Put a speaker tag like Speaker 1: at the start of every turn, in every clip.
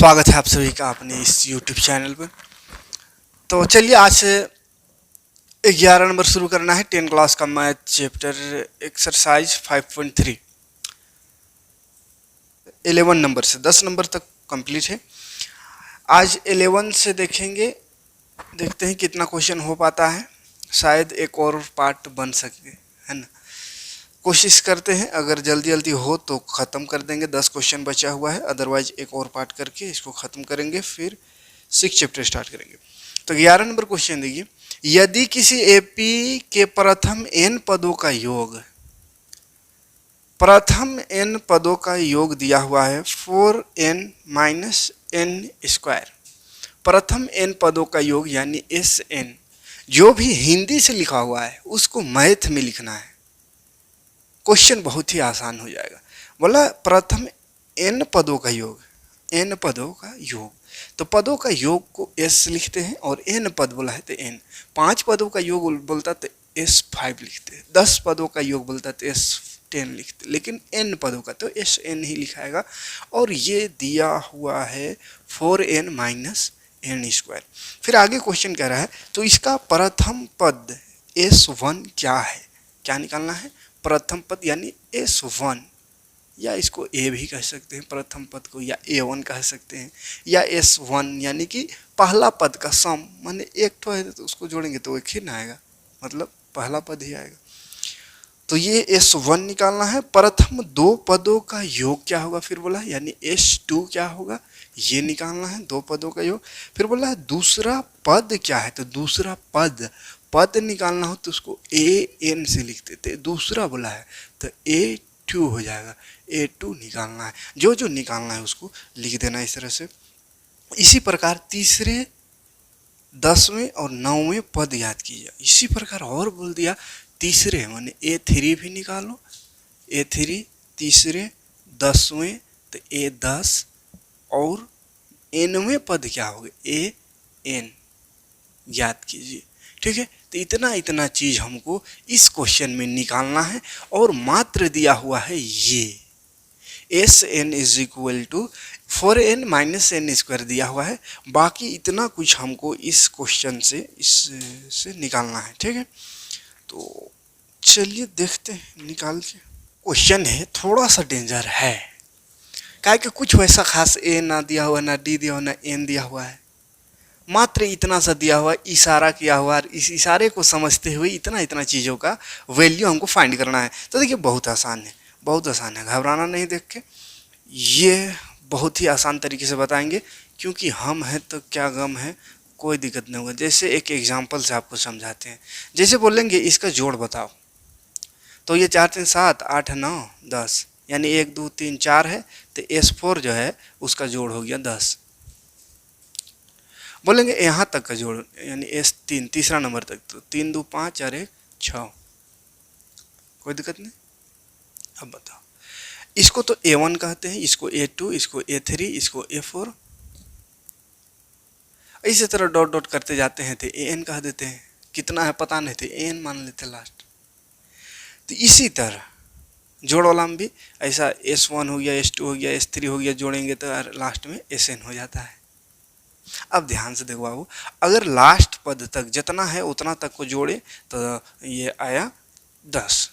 Speaker 1: स्वागत है आप सभी का अपने इस YouTube चैनल पर। तो चलिए आज से 11 नंबर शुरू करना है 10 क्लास का मैथ चैप्टर एक्सरसाइज 5.3। 11 नंबर से 10 नंबर तक कंप्लीट है। आज 11 से देखेंगे, देखते हैं कितना क्वेश्चन हो पाता है। शायद एक और पार्ट बन सके, है ना। कोशिश करते हैं, अगर जल्दी जल्दी हो तो ख़त्म कर देंगे। 10 क्वेश्चन बचा हुआ है, अदरवाइज एक और पार्ट करके इसको ख़त्म करेंगे, फिर 6 चैप्टर स्टार्ट करेंगे। तो 11 नंबर क्वेश्चन देखिए, यदि किसी एपी के प्रथम n पदों का योग, प्रथम n पदों का योग दिया हुआ है 4n माइनस n स्क्वायर। प्रथम n पदों का योग यानी Sn, जो भी हिंदी से लिखा हुआ है उसको मैथ में लिखना है। क्वेश्चन बहुत ही आसान हो जाएगा। बोला प्रथम n पदों का योग, n पदों का योग, तो पदों का योग को s लिखते हैं, और n पद बोला है तो n। 5 पदों का योग बोलता तो s5 लिखते हैं, 10 पदों का योग बोलता तो s10 लिखते, लेकिन n पदों का तो sn ही लिखाएगा। और ये दिया हुआ है 4n माइनस n स्क्वायर। फिर आगे क्वेश्चन कह रहा है, तो इसका प्रथम पद s1 क्या है, क्या निकालना है। प्रथम पद यानी S1, या इसको A भी कह सकते हैं प्रथम पद को, या A1 कह सकते हैं, या S1 यानी कि पहला पद का सम, माने एक तो है तो उसको जोड़ेंगे तो एक ही ना आएगा, मतलब पहला पद ही आएगा। तो ये S1 निकालना है। प्रथम 2 पदों का योग क्या होगा, फिर बोला यानी S2 क्या होगा, ये निकालना है 2 पदों का योग। फिर बोला है दूसरा पद क्या है, तो दूसरा पद निकालना हो तो उसको an से लिखते थे, दूसरा बोला है तो a2 हो जाएगा, a2 निकालना है। जो जो निकालना है उसको लिख देना इस तरह से। इसी प्रकार तीसरे 10वें और 9वें पद याद कीजिए। इसी प्रकार और बोल दिया, तीसरे माने a3 भी निकालो, a3 तीसरे 10वें तो a10, और nवें पद क्या होगा an, याद कीजिए। ठीक है, तो इतना चीज हमको इस क्वेश्चन में निकालना है, और मात्र दिया हुआ है ये Sn is equal to 4n minus n square दिया हुआ है। बाकी इतना कुछ हमको इस क्वेश्चन से इससे निकालना है। ठीक है, तो चलिए देखते हैं निकाल के। क्वेश्चन है थोड़ा सा डेंजर है, क्या कि कुछ वैसा खास a ना दिया हुआ, ना d दिया हुआ, ना n दिया हुआ है, मात्र इतना सा दिया हुआ, इशारा किया हुआ, और इस इशारे को समझते हुए इतना चीज़ों का वैल्यू हमको फाइंड करना है। तो देखिए बहुत आसान है, बहुत आसान है, घबराना नहीं। देख के ये बहुत ही आसान तरीके से बताएंगे, क्योंकि हम हैं तो क्या गम है, कोई दिक्कत नहीं होगा। जैसे एक एग्जाम्पल से आपको समझाते हैं। जैसे बोलेंगे इसका जोड़ बताओ, तो ये 4 3 7 8 9 10, यानी 1 2 3 4 है, तो S4 जो है उसका जोड़ हो गया 10। बोलेंगे यहाँ तक का जोड़ यानी S3 तीसरा नंबर तक, तो 3 2 5 और 1 6, कोई दिक्कत नहीं। अब बताओ, इसको तो A1 कहते हैं, इसको A2, इसको A3, इसको A4, इसी तरह डॉट डॉट करते जाते हैं तो AN कह देते हैं। कितना है पता नहीं थे, AN मान लेते लास्ट। तो इसी तरह जोड़ वाला में भी ऐसा S1 हो गया, S2 हो गया, S3 हो गया, जोड़ेंगे तो लास्ट में SN हो जाता है। अब ध्यान से देखो बाबू, अगर लास्ट पद तक जितना है उतना तक को जोड़े तो ये आया 10,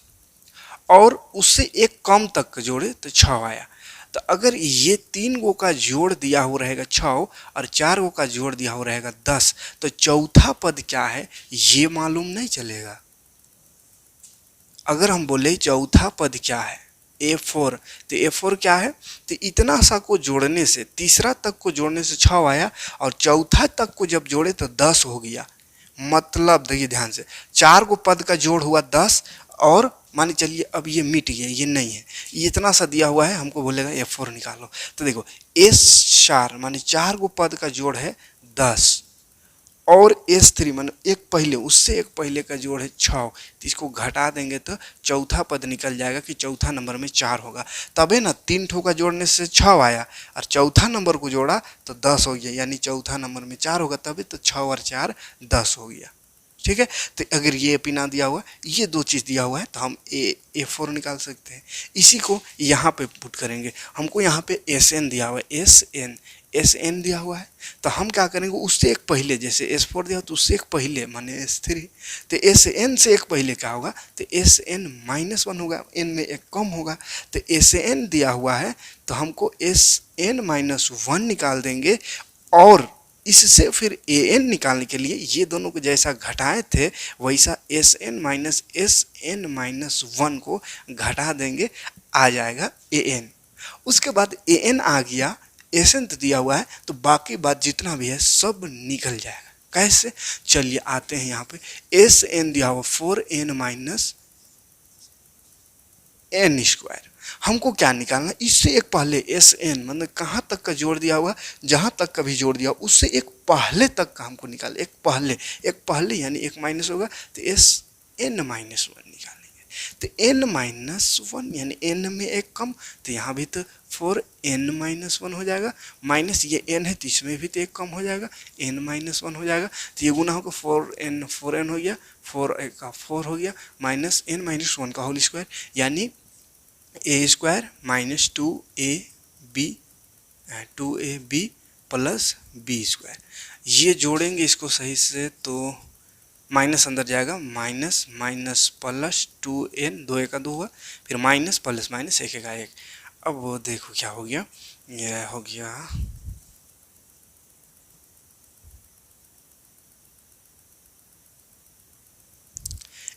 Speaker 1: और उससे एक कम तक जोड़े तो 6 आया। तो अगर ये 3 गो का जोड़ दिया हुआ रहेगा 6, और 4 गो का जोड़ दिया हुआ रहेगा 10, तो चौथा पद क्या है ये मालूम नहीं चलेगा। अगर हम बोले चौथा पद क्या है A4, तो A4 क्या है, तो इतना सा को जोड़ने से, तीसरा तक को जोड़ने से 6 आया, और चौथा तक को जब जोड़े तो 10 हो गया। मतलब देखिए ध्यान से, 4 गो पद का जोड़ हुआ 10, और मान चलिए अब ये मिट गया, ये नहीं है, ये इतना सा दिया हुआ है, हमको बोलेगा A4 निकालो। तो देखो S4 माने 4 गो पद का जोड़ है 10, और S3 मान एक पहले, उससे एक पहले का जोड़ है 6, तो इसको घटा देंगे तो चौथा पद निकल जाएगा कि चौथा नंबर में 4 होगा। तबे ना 3 ठो का जोड़ने से 6 आया, और चौथा नंबर को जोड़ा तो 10 हो गया, यानी चौथा नंबर में 4 होगा, तभी तो 6 और 4 10 हो गया। ठीक है। तो अगर ये पी ना दिया हुआ, ये दो चीज़ दिया हुआ है, तो हम A4 निकाल सकते हैं। इसी को यहाँ पे पुट करेंगे। हमको यहाँ पे SN दिया हुआ है, SN दिया हुआ है, तो हम क्या करेंगे, उससे एक पहले, जैसे S4 दिया तो उससे एक पहले माने S3, तो SN से एक पहले क्या होगा, तो SN-1 होगा, n में एक कम होगा। तो SN दिया हुआ है तो हमको SN-1 निकाल देंगे, और इससे फिर an निकालने के लिए ये दोनों को जैसा घटाए थे वैसा SN-1 को घटा देंगे, आ जाएगा an। उसके बाद an आ गया, SN तो दिया हुआ है, तो बाकी बात जितना भी है सब निकल जाएगा। कैसे, चलिए आते हैं यहाँ पे। SN दिया हुआ 4n माइनस n स्क्वायर, हमको क्या निकालना, इससे एक पहले SN मतलब कहाँ तक का जोड़ दिया हुआ, जहाँ तक का भी जोड़ दिया उससे एक पहले तक का हमको निकाल, एक पहले यानी एक माइनस होगा, तो SN-1 निकालेंगे। तो n-1 यानी n में एक कम, तो यहाँ भी तो 4n-1 हो जाएगा, माइनस ये n है तो इसमें भी तो एक कम हो जाएगा, n-1 हो जाएगा। तो ये गुना होगा 4n हो गया, 4 हो गया, माइनस n-1 का होल स्क्वायर, यानी A² minus 2ab plus b²। ये जोड़ेंगे इसको सही से तो माइनस अंदर जाएगा, माइनस माइनस प्लस 2n, 2 1 2 हुआ, फिर माइनस प्लस माइनस 1 1 1। अब वो देखो क्या हो गया, यह हो गया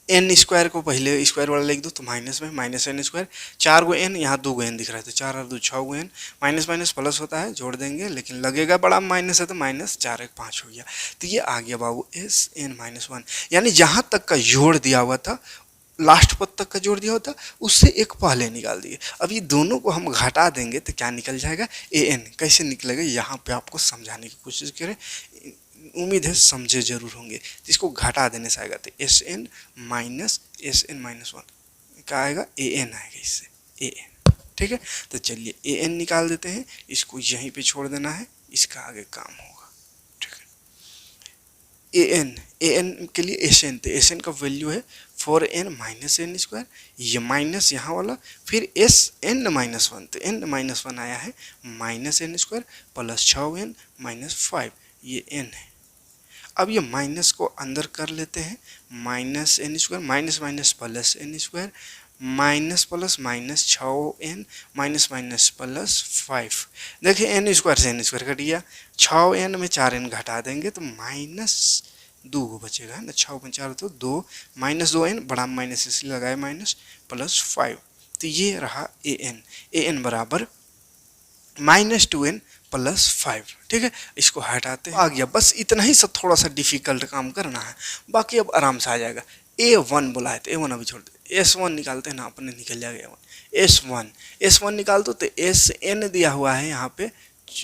Speaker 1: n स्क्वायर को पहले स्क्वायर वाला लिख दो, तो माइनस में माइनस n स्क्वायर, 4 गो n, यहाँ 2 गो n दिख रहा है, तो 4 और 2 6 गो n, माइनस माइनस प्लस होता है, जोड़ देंगे, लेकिन लगेगा बड़ा माइनस है तो माइनस 4 1 5 हो गया। तो ये आ गया बाबू SN-1, यानी जहाँ तक का जोड़ दिया हुआ था, लास्ट पद तक का जोड़ दिया होता, उससे एक पहले निकाल दिए। अब ये दोनों को हम घटा देंगे तो क्या निकल जाएगा, an। कैसे निकलेगा यहाँ पे आपको समझाने की कोशिश करें, उम्मीद है समझे जरूर होंगे। तो इसको घटा देने से आएगा, तो SN-1 क्या आएगा, an आएगा, इससे an। ठीक है, तो चलिए an निकाल देते हैं, इसको यहीं पे छोड़ देना है, इसका आगे काम होगा। ठीक है, an के लिए SN, तो SN का वैल्यू है 4n माइनस n स्क्वायर, ये माइनस यहाँ वाला, फिर SN-1, तो n-1 आया है minus n square plus 6n minus 5, ये n है। अब ये माइनस को अंदर कर लेते हैं, minus n square, minus minus plus n square, minus plus minus 6n minus minus plus 5। देखिए n स्क्वायर से n स्क्वायर कट गया, 6n में 4n घटा देंगे तो माइनस 2 को बचेगा, है ना, 6 में 4 तो 2, माइनस 2n, बड़ा माइनस इसलिए लगाए माइनस, प्लस 5। तो ये रहा an बराबर माइनस 2n प्लस 5। ठीक है, इसको हटाते हैं, आ गया। बस इतना ही सब थोड़ा सा डिफिकल्ट काम करना है, बाकी अब आराम से आ जाएगा। A1 बोला है तो A1 अभी छोड़ दे, S1 निकालते हैं ना, अपने निकल जाएगा S1 निकाल दो, तो SN दिया हुआ है यहाँ पे,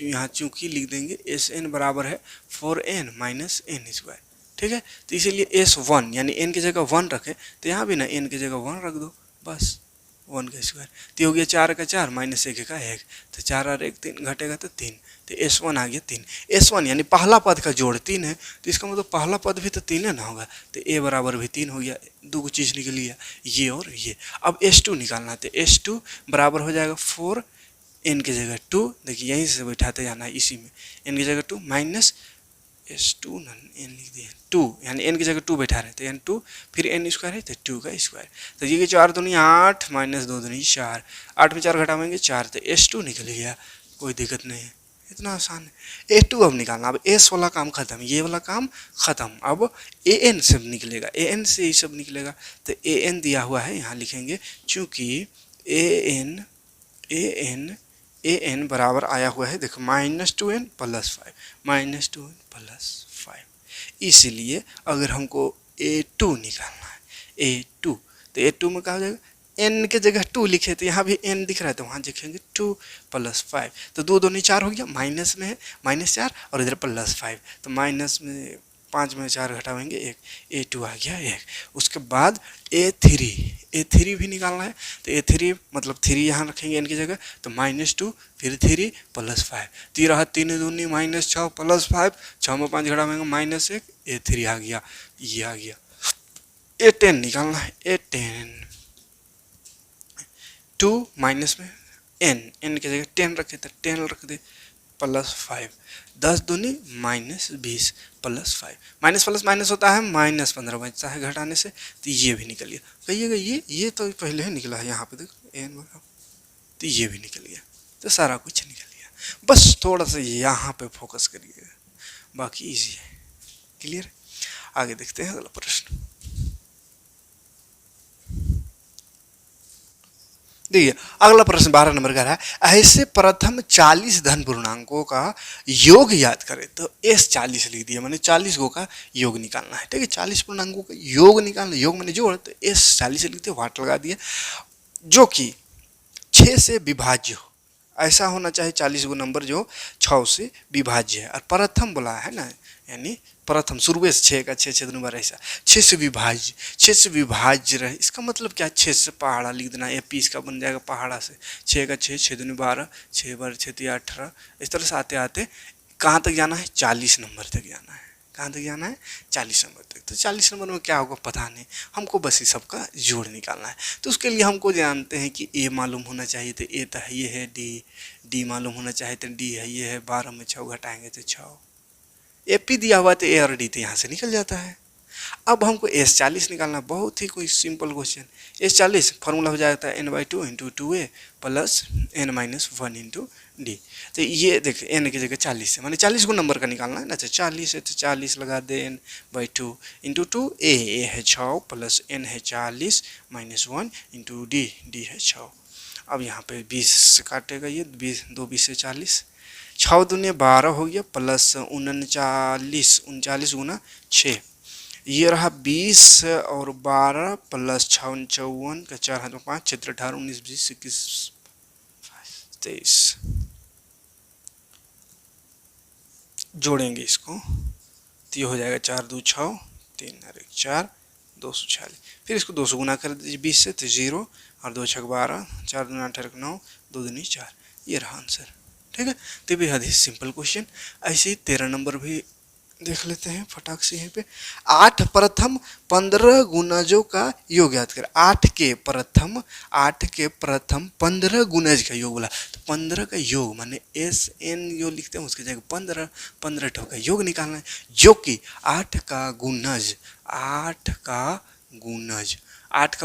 Speaker 1: यहाँ चूंकि लिख देंगे SN बराबर है 4n माइनस n स्क्वायर। ठीक है, तो इसीलिए S1 यानी n की जगह 1 रखे, तो यहाँ भी ना n की जगह 1 रख दो, बस 1 का स्क्वायर। तो हो गया 4 का 4 माइनस 1 का 1, तो 4 और 1 3 घटेगा तो 3, तो S1 आ गया 3। S1 यानी पहला पद का जोड़ 3 है, तो इसका मतलब पहला पद भी तो 3 है ना होगा, तो A बराबर भी 3 हो गया, दो चीज़ निकल गया, ये और ये। अब S2 निकालना है, तो S2 बराबर हो जाएगा 4 n की जगह 2, देखिए यहीं से बैठाते जाना है, इसी में n की जगह 2 माइनस S2 n लिख दिया 2, यानी n की जगह 2 बैठा रहे, तो n 2, फिर n स्क्वायर है तो 2 का स्क्वायर, तो ये 4 दूनी 8 माइनस 2 दूनी 4, 8 में 4 घटाएंगे 4, तो S2 निकल गया, कोई दिक्कत नहीं है, इतना आसान है। A2 अब निकालना, अब S वाला काम खत्म, ये वाला काम खत्म, अब an सब निकलेगा, an से ही सब निकलेगा। तो an दिया हुआ है, यहाँ लिखेंगे, चूँकि an बराबर आया हुआ है, देखो minus 2n plus 5, minus 2n plus 5, इसलिए अगर हमको A2 निकालना है, A2, तो A2 में क्या हो जाएगा, n के जगह 2 लिखे, तो यहाँ भी n दिख रहा है, तो वहाँ लिखेंगे 2 प्लस 5, तो 2 दूनी 4 हो गया, माइनस में है माइनस 4 और इधर प्लस 5, तो माइनस में 5 में 4 घटाएंगे 1, A2 आ गया 1। उसके बाद A3 भी निकालना है, तो A3 मतलब 3 यहाँ रखेंगे n की जगह, तो -2 फिर 3 + 5, 3 रहा 3 दूनी -6 + 5, 6 में 5 घटाएंगे -1, A3 आ गया, ये आ गया। A10 निकालना है, A10 2 माइनस में n की जगह 10 रखे तो 10 रख दे +5, 10 दूनी -20 +5, माइनस प्लस माइनस होता है -15 बचता है घटाने से, तो ये भी निकल गया। कहिएगा ये तो पहले ही निकला है, यहाँ पे देखो n बराबर, तो ये भी निकल गया, तो सारा कुछ निकल गया। बस थोड़ा सा यहाँ पे फोकस करिएगा, बाकी इजी है। क्लियर? आगे देखते हैं अगला प्रश्न। देखिए अगला प्रश्न 12 नंबर का है, ऐसे प्रथम 40 धन पूर्णांकों का योग याद करें। तो S 40 लिख दिया, मैंने 40 को का योग निकालना है। ठीक है, 40 पूर्णांकों का योग निकालना, योग मैंने जोड़, तो S 40 लिख दिया, वाट लगा दिया, जो कि 6 से विभाज्य हो। ऐसा होना चाहिए 40 को नंबर जो 6 से विभाज्य है। और प्रथम बोला है ना, यानी प्रथम शुरू से 6 का 6 नंबर, ऐसा 6 से विभाज्य रहे। इसका मतलब क्या, 6 से पहाड़ा लिख देना, AP इसका बन जाएगा पहाड़ा से, 6 का 6 दूनी 12, 6 बार 6 18, इस तरह से आते आते कहाँ तक जाना है, 40 नंबर तक जाना है। कहाँ तक जाना है, 40 नंबर तक। तो 40 नंबर में क्या होगा पता नहीं, हमको बस इस सबका जोड़ निकालना है। तो उसके लिए हमको जानते हैं कि A मालूम होना चाहिए, तो A तो ये है, D मालूम होना चाहिए, तो D है ये है, 12 में 6 घटाएंगे तो 6, AP दिया हुआ तो A और D तो यहाँ से निकल जाता है। अब हमको S 40 निकालना, बहुत ही कोई सिंपल क्वेश्चन। S 40 फॉर्मूला हो जाता है n/2 × 2a plus n - 1 × d। तो ये देख n की जगह 40 है, माने 40 को नंबर का निकालना है ना, तो 40 है तो 40 लगा दे n/2 × 2a, a है 6 प्लस n है 40 - 1 × d है 6। अब यहाँ पे 20 से काटेगा, ये 20 2 20 से 40, 6 दूनी 12 हो गया, प्लस 39 गुना 6, ये रहा 20 और 12 प्लस 6 54 का 4 हाथ में 5, 6 18 19 20 21 23, जोड़ेंगे इसको तो ये हो जाएगा 4 2 6 3 और 1 4 246। फिर इसको 200 गुना कर दीजिए 20 से, तो 0 और 2 6 12, 4 दूनी 18 9, 2 दूनी 4, ये रहा आंसर। ठीक है, तो भी है सिंपल क्वेश्चन। ऐसे ही 13 नंबर भी देख लेते हैं फटाक से। यहाँ पे 8 प्रथम 15 गुणजों का योग याद करें। 8 के प्रथम 15 गुणज का योग बोला, तो 15 का योग माने SN जो लिखते हैं उसकी जगह 15 का योग निकालना है, जो कि 8 का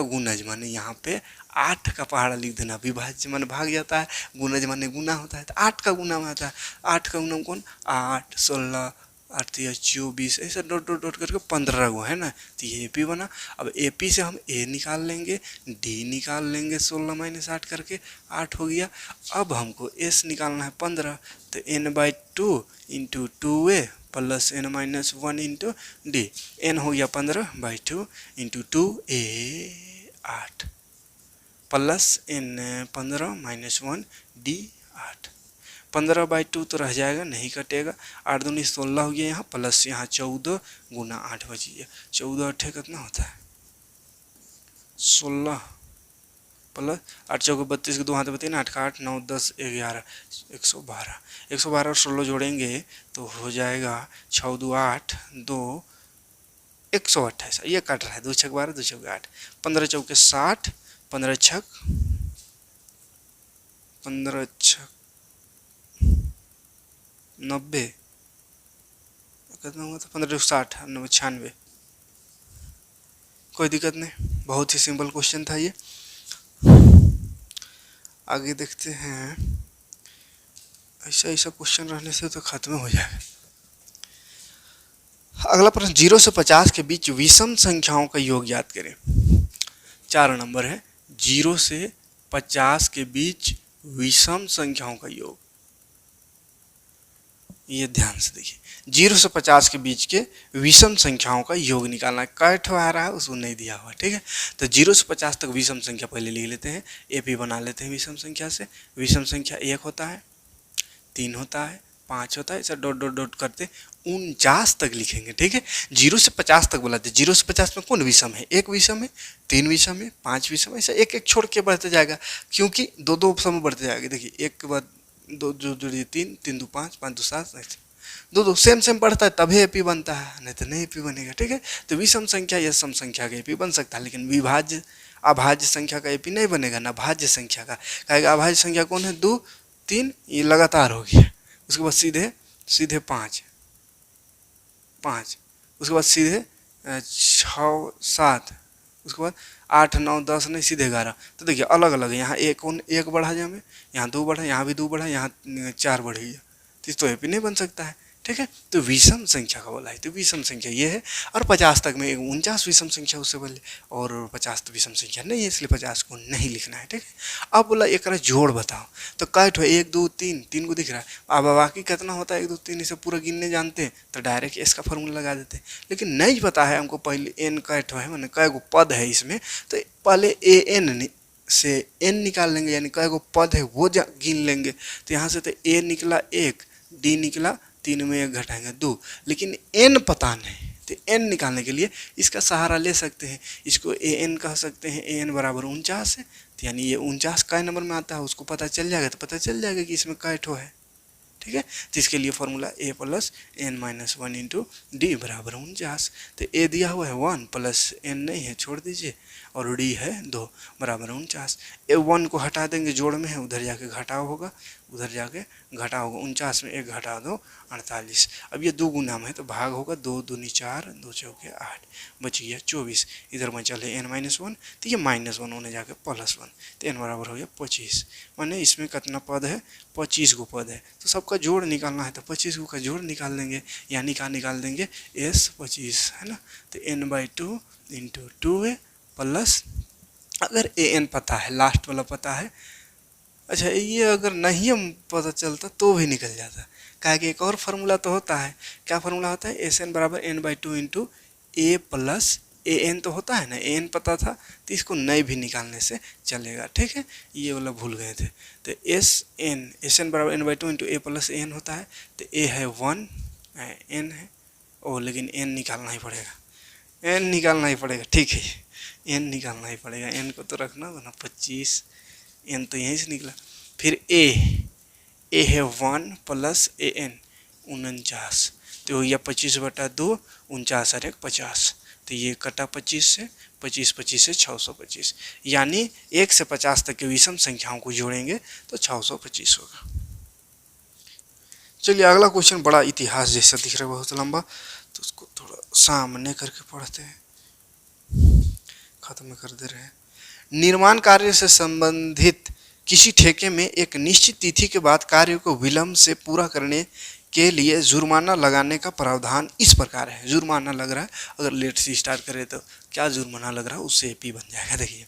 Speaker 1: गुणज माने यहाँ पे 8 का पहाड़ा लिख देना, विभाज्य माने भाग जाता है, गुणज माने गुना होता है, तो 8 का गुना में आता है। 8 का गुना कौन, 8 16 8 24, ऐसा डॉट डॉट डॉट करके 15 गो है ना, तो ये AP बना। अब AP से हम A निकाल लेंगे, D निकाल लेंगे, 16 - 8 करके 8 हो गया। अब हमको S निकालना है 15, तो n/2 × 2a plus n - 1 × d, n हो गया 15/2 × 2a 8 प्लस n 15 - 1 d 8, 15/2 तो रह जाएगा, नहीं कटेगा, 8 दूनी 16 हो गया यहाँ, प्लस यहाँ 14 गुना 8 बच गया, 14 8 कितना होता है 16, प्लस 8 चौके 32 के 2 हाथ बते ना, 8 का 8 9 10 11 112 और 16 जोड़ेंगे तो हो जाएगा 6 2 8 2 128। ये कट रहा है, 2 6 12 2 6 8, 15 चौके 60, 15 छक 90, कितना हुआ था 15 60 96। कोई दिक्कत नहीं, बहुत ही सिंपल क्वेश्चन था ये। आगे देखते हैं, ऐसा क्वेश्चन रहने से तो खत्म हो जाएगा। अगला प्रश्न, 0 से 50 के बीच विषम संख्याओं का योग याद करें। 4 नंबर है, 0 से 50 के बीच विषम संख्याओं का योग। ये ध्यान से देखिए, 0 से 50 के बीच के विषम संख्याओं का योग निकालना है। कैठ आ रहा है उसको नहीं दिया हुआ, ठीक है। तो 0 से 50 तक विषम संख्या पहले लिख लेते हैं, AP बना लेते हैं विषम संख्या से। विषम संख्या 1 होता है, 3 होता है, 5 होता है, ऐसा डॉट डॉट डॉट करते 49 तक लिखेंगे। ठीक है, 0 से 50 तक बोला था। 0 से 50 में कौन विषम है? 1 विषम है, 3 विषम है, 5 विषम है, ऐसा एक एक छोड़ के बढ़ते जाएगा, क्योंकि दो दो समय बढ़ते जाएगा। देखिए, एक के बाद दो जो जोड़िए 3, 3 दो 5, 5 दो 7, ऐसे दो दो सेम सेम बढ़ता है तभी एपी बनता है, नहीं तो नहीं एपी बनेगा। ठीक है, तो विषम संख्या या सम संख्या का एपी बन सकता है, लेकिन विभाज्य अभाज्य संख्या का एपी नहीं बनेगा, ना भाज्य संख्या का। कहेगा अभाज्य संख्या कौन है? 2, 3, ये लगातार हो गया। उसके बाद सीधे सीधे 5, 5, उसके बाद सीधे 6, 7, उसके बाद 8, 9, 10 नहीं, सीधे 11। तो देखिए अलग अलग है, यहाँ एक बढ़ा जाए, हमें यहाँ 2 बढ़ा, यहाँ भी 2 बढ़ा, यहाँ 4 बढ़ी, तो एपी नहीं बन सकता है। ठीक है, तो विषम संख्या का बोला है, तो विषम संख्या ये है। और 50 तक में 49 विषम संख्या उससे बोले, और 50 तो विषम संख्या नहीं है, इसलिए 50 को नहीं लिखना है। ठीक है, अब बोला एक जोड़ बताओ, तो कैट हो 1 2 3, 3 को दिख रहा है। अब बाकी कितना होता है? 1 2 3, इसे पूरा गिनने जानते हैं तो डायरेक्ट एस का फॉर्मूला लगा देते हैं, लेकिन नहीं पता है हमको पहले एन कैट है, मैंने कै गो पद है इसमें, तो पहले ए एन से एन निकाल लेंगे, यानी कै गो पद है वो गिन लेंगे। तो यहाँ से तो ए निकला 1, डी निकला 3 में 1 घटाएंगे 2, लेकिन एन पता नहीं, तो एन निकालने के लिए इसका सहारा ले सकते हैं। इसको ए एन कह सकते हैं, ए एन बराबर 49 है, तो यानी ये 49 कै नंबर में आता है उसको पता चल जाएगा, तो पता चल जाएगा कि इसमें कै ठो है। ठीक है, तो इसके लिए formula a plus n minus 1 into d बराबर 49। तो ए दिया हुआ है 1 प्लस एन नहीं है, छोड़ दीजिए, और डी है 2 बराबर 49। ए 1 को हटा देंगे, जोड़ में है, उधर जाके घटाव होगा, उधर जाके घटाव होगा, 49 में 1 घटा दो 48। अब ये 2 गुना में है तो भाग होगा, 2 दूनी 4, 2 चौके 8, बच गया 24। इधर में चले एन माइनस 1, तो ये -1 होने जाके +1, तो एन बराबर हो गया 25। माने इसमें कितना पद है? 25 गो पद है, तो सबका जोड़ निकालना है, तो 25 गो का जोड़ निकाल देंगे, यानी क्या निकाल देंगे? एस 25 है ना, तो n/2 इंटू 2a प्लस, अगर ए एन पता है, लास्ट वाला पता है, अच्छा ये अगर नहीं हम पता चलता तो भी निकल जाता, क्या कि एक और फार्मूला तो होता है। क्या फार्मूला होता है? एस एन बराबर n/2 into A plus A N तो होता है ना, ए एन पता था, तो इसको नहीं भी निकालने से चलेगा। ठीक है, ये वाला भूल गए थे। तो एस एन बराबर n/2 into A plus A N होता है, तो ए है 1, एन है ओ, लेकिन एन निकालना ही पड़ेगा, एन निकालना ही पड़ेगा। ठीक है, एन निकालना ही पड़ेगा, एन को तो रखना था ना 25, एन तो यहीं से निकला। फिर ए है 1 प्लस ए एन 49, तो हो गया 25/2, 49 और 1 50, तो ये कटा 25 से, 25 से 625, यानी 1 से 50 तक के विषम संख्याओं को जोड़ेंगे तो 625 होगा। चलिए अगला क्वेश्चन बड़ा इतिहास जैसा दिख रहा है, बहुत लंबा, तो उसको थोड़ा सामने करके पढ़ते हैं, खत्म कर दे रहे हैं। निर्माण कार्य से संबंधित किसी ठेके में एक निश्चित तिथि के बाद कार्य को विलंब से पूरा करने के लिए जुर्माना लगाने का प्रावधान इस प्रकार है। जुर्माना लग रहा है, अगर लेट से स्टार्ट करें तो क्या जुर्माना लग रहा है, उससे एपी बन जाएगा। देखिए,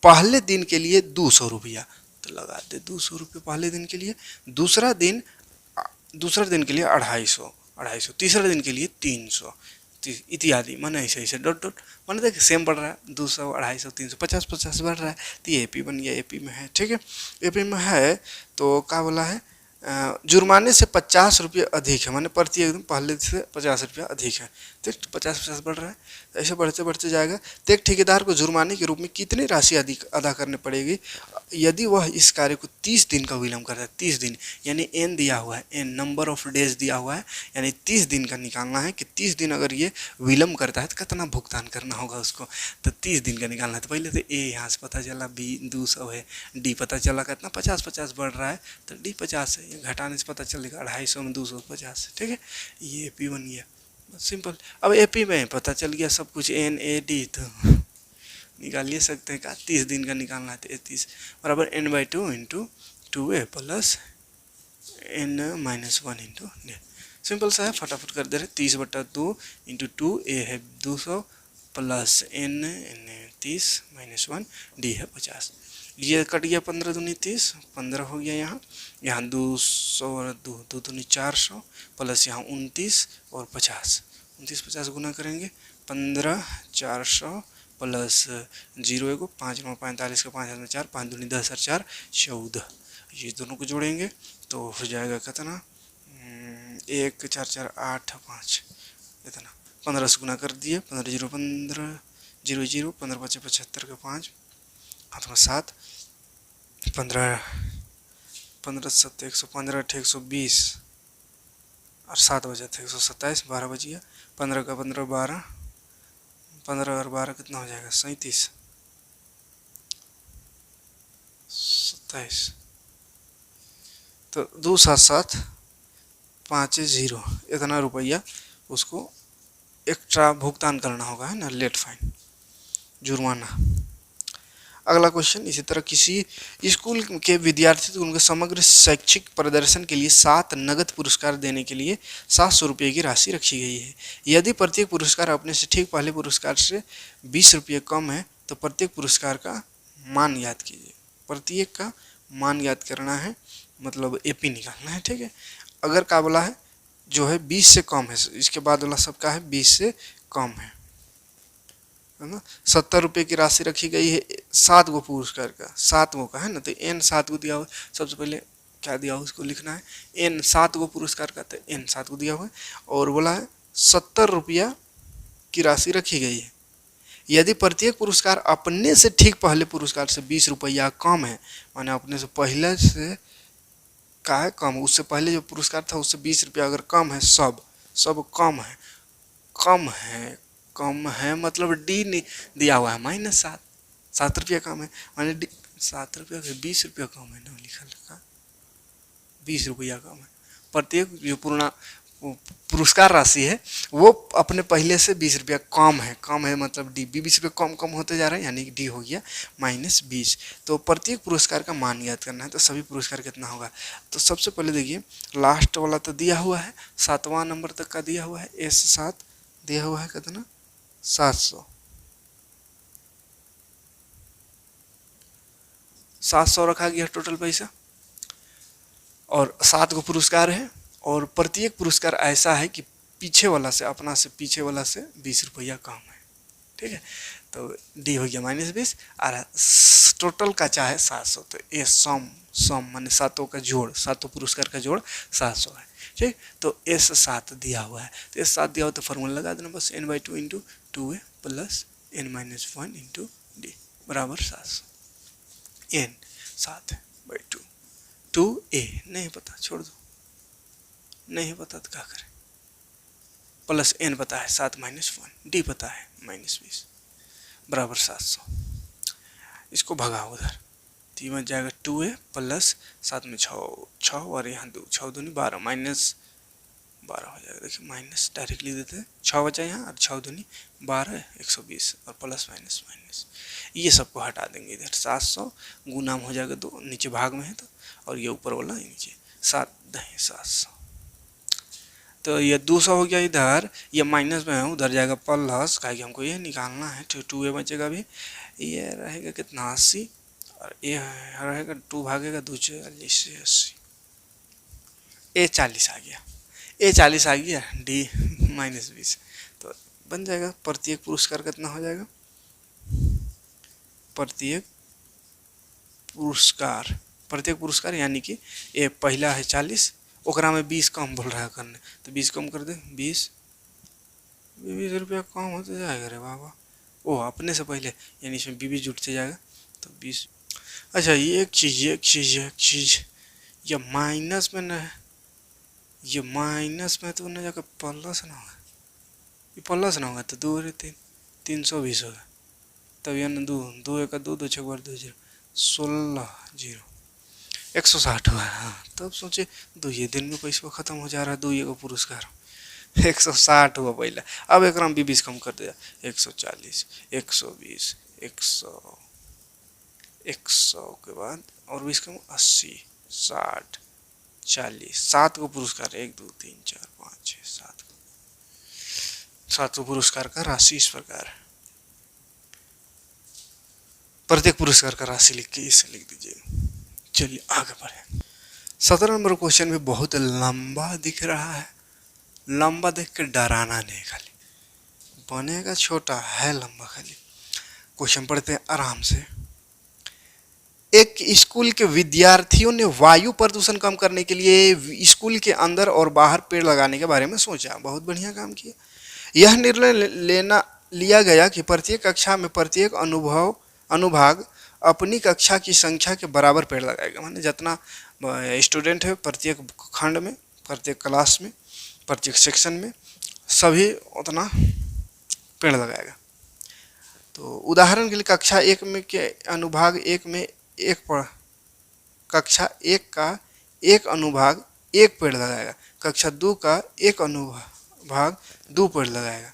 Speaker 1: पहले दिन के लिए 200 रुपया, तो लगा दे 200 रुपये पहले दिन के लिए, दूसरा दिन के लिए 250, तीसरा दिन के लिए 300 इत्यादि, माने ऐसे ऐसे डॉट डॉट, माने देखिए सेम बढ़ रहा है, 200, 250, 300, 50 बढ़ रहा है, तो ये एपी बन गया, एपी में है। ठीक है, एपी में है, तो क्या बोला है? जुर्माने से 50 रुपये अधिक है, माने प्रति एकदम पहले से 50 रुपया अधिक है, तो 50 बढ़ रहा है, ऐसे बढ़ते बढ़ते जाएगा। तो एक ठेकेदार को जुर्माने के रूप में कितनी राशि अधिक अदा करनी पड़ेगी यदि वह इस कार्य को 30 दिन का विलंब करता है? 30 दिन, यानी एन दिया हुआ है, एन नंबर ऑफ डेज दिया हुआ है, यानी 30 दिन का निकालना है कि 30 दिन अगर ये विलंब करता है तो कितना भुगतान करना होगा उसको, तो 30 दिन का निकालना है। तो पहले तो ए यहाँ से पता चला, बी 200 है, डी पता चला कितना 50 बढ़ रहा है, तो डी 50 है, ये घटाने से पता चलेगा 250 में 250। ठीक है, ये एपी बन गया, सिंपल। अब एपी में पता चल गया सब कुछ, एन ए डी, तो निकाल ले सकते हैं। क्या 30 दिन का निकालना है, तो 30 बराबर n/2 into 2a plus n-1 into D. Simple सा है, फटाफट कर दे रहे। 30/2 इंटू 2a है 200 प्लस n 30 - 1 डी है 50। ये कट गया 15 दूनी 30, 15 हो गया यहाँ 200 और 2 दूनी 400 प्लस यहाँ 29 और 50, 29 50 गुना करेंगे, 15 400 प्लस 0 को 5 9 45 का 5 हाथ में 4, 5 दूनी 10 और 4 14, ये दोनों को जोड़ेंगे तो हो जाएगा कितना 1 4 4 8 5 इतना 15 से गुना कर दिए, 15 0 15 0 0 15 5 75 के 5 हाथ में 7 15 15 7 115 120 और 7 बजे थे 127 12 बज गया 15 का 15 12 15 और 12 कितना हो जाएगा 37 27 तो 2 7 7 5 0 इतना रुपया उसको एक्स्ट्रा भुगतान करना होगा, है ना, लेट फाइन, जुर्माना। अगला क्वेश्चन इसी तरह किसी स्कूल के विद्यार्थी को उनके समग्र शैक्षिक प्रदर्शन के लिए 7 नगद पुरस्कार देने के लिए 700 रुपये की राशि रखी गई है। यदि प्रत्येक पुरस्कार अपने से ठीक पहले पुरस्कार से 20 रुपये कम है तो प्रत्येक पुरस्कार का मान याद कीजिए। प्रत्येक का मान याद करना है, मतलब एपी निकालना है, ठीक है। अगर का बोला है जो है 20 से कम है, इसके बाद वाला सबका है 20 से कम है ना। 70 रुपये की राशि रखी गई है 7 गो पुरस्कार का, 7 गो का है ना, तो n 7 गो दिया हुआ। सबसे पहले क्या दिया हुआ उसको लिखना है, n 7 गो पुरस्कार का, तो n 7 गो दिया हुआ है। और बोला है 70 रुपया की राशि रखी गई है। यदि प्रत्येक पुरस्कार अपने से ठीक पहले पुरस्कार से 20 रुपया कम है, माने अपने से पहले से का है कम, उससे पहले जो पुरस्कार था उससे 20 रुपया अगर कम है, सब कम है मतलब डी दिया हुआ है -7 7 रुपया कम है, माने डी 7 रुपया के 20 रुपया कम है ना, लिखा लिखा 20 रुपया कम है। प्रत्येक जो पुरस्कार राशि है वो अपने पहले से 20 रुपया कम है मतलब डी 20 रुपये कम होते जा रहे हैं, यानी कि डी हो गया -20। तो प्रत्येक पुरस्कार का मान याद करना है, तो सभी पुरस्कार कितना होगा। तो सबसे पहले देखिए लास्ट वाला तो दिया हुआ है, 7वां नंबर तक का दिया हुआ है, S7 दिया हुआ है कितना 700 रखा गया टोटल पैसा, और 7 गो पुरस्कार है, और प्रत्येक पुरस्कार ऐसा है कि पीछे वाला से अपना से पीछे वाला से 20 रुपया कम है, ठीक है। तो डी हो गया -20 और टोटल का चाहे 700, तो ये सम माने 7 का जोड़, 7 पुरस्कार का जोड़ 700 है, ठीक। तो S7 दिया हुआ है, तो S7 दिया हुआ तो फॉर्मूला लगा देना बस, n/2 × 2a + n-1 × d बराबर 700। n 7/2 2a नहीं पता छोड़ दो, नहीं पता तो क्या करें, प्लस n पता है 7 - 1 d पता है -20 बराबर 700। इसको भगाओ उधर, तीन में जाएगा 2a + 7 में 6 और यहाँ 2 6 दूनी 12 -12 हो जाएगा। देखिए माइनस डायरेक्टली देते हैं, 6 बचा यहाँ और 6 दूनी 12 120 और प्लस माइनस ये सबको हटा देंगे इधर। 700 गुना में हो जाएगा 2, नीचे भाग में है तो, और ये ऊपर वाला नीचे 7 दही 700। तो ये 200 हो गया इधर, ये माइनस में है उधर जाएगा प्लस, क्या कि हमको ये निकालना है, 2a बचेगा भी, ये रहेगा कितना 80 और ये रहेगा 2 भागेगा 2 40 से 80, ए 40 आ गया, ए 40 आ गया, डी -20। तो बन जाएगा प्रत्येक पुरस्कार कितना हो जाएगा, प्रत्येक पुरस्कार यानी कि ये पहला है 40, ओकरा में 20 कम बोल रहा है करने, तो 20 कम कर दे, 20 रुपया कम होते जाएगा रे बाबा, ओ अपने से पहले यानी इसमें 20 जुटते जाएगा तो 20। अच्छा ये एक चीज़ ये माइनस में न, ये माइनस में तो न जाकर प्लस ना होगा, ये प्लस ना होगा तो 2 और 3 320 होगा, तब ये न 2 1 2 2 6 2 0 16 0 160 हुआ। हाँ तब सोचे 2 ये दिन में पैसा खत्म हो जा रहा है, 2 ये का पुरस्कार 160 हुआ पहले, अब एक राम 20 कम कर दिया 140 120 100 के बाद और 20 कम 80 60 40 7 को पुरस्कार 1 2 3 4 5 6 7 को पुरस्कार का राशि इस प्रकार है। प्रत्येक पुरस्कार का राशि लिख के इसे लिख दीजिए। चलिए आगे बढ़े। 17 नंबर क्वेश्चन भी बहुत लंबा दिख रहा है, लंबा देख के डराना नहीं, खाली बनेगा छोटा है लंबा, खाली क्वेश्चन पढ़ते हैं आराम से। एक स्कूल के विद्यार्थियों ने वायु प्रदूषण कम करने के लिए स्कूल के अंदर और बाहर पेड़ लगाने के बारे में सोचा। बहुत बढ़िया काम किया। यह निर्णय लेना लिया गया कि प्रत्येक कक्षा में प्रत्येक अनुभाग अपनी कक्षा की संख्या के बराबर पेड़ लगाएगा। माने जितना स्टूडेंट है प्रत्येक खंड में, प्रत्येक क्लास में, प्रत्येक सेक्शन में सभी उतना पेड़ लगाएगा। तो उदाहरण के लिए कक्षा एक में के अनुभाग एक में कक्षा एक का एक अनुभाग एक पेड़ लगाएगा। कक्षा दो का एक अनुभाग दो पेड़ लगाएगा।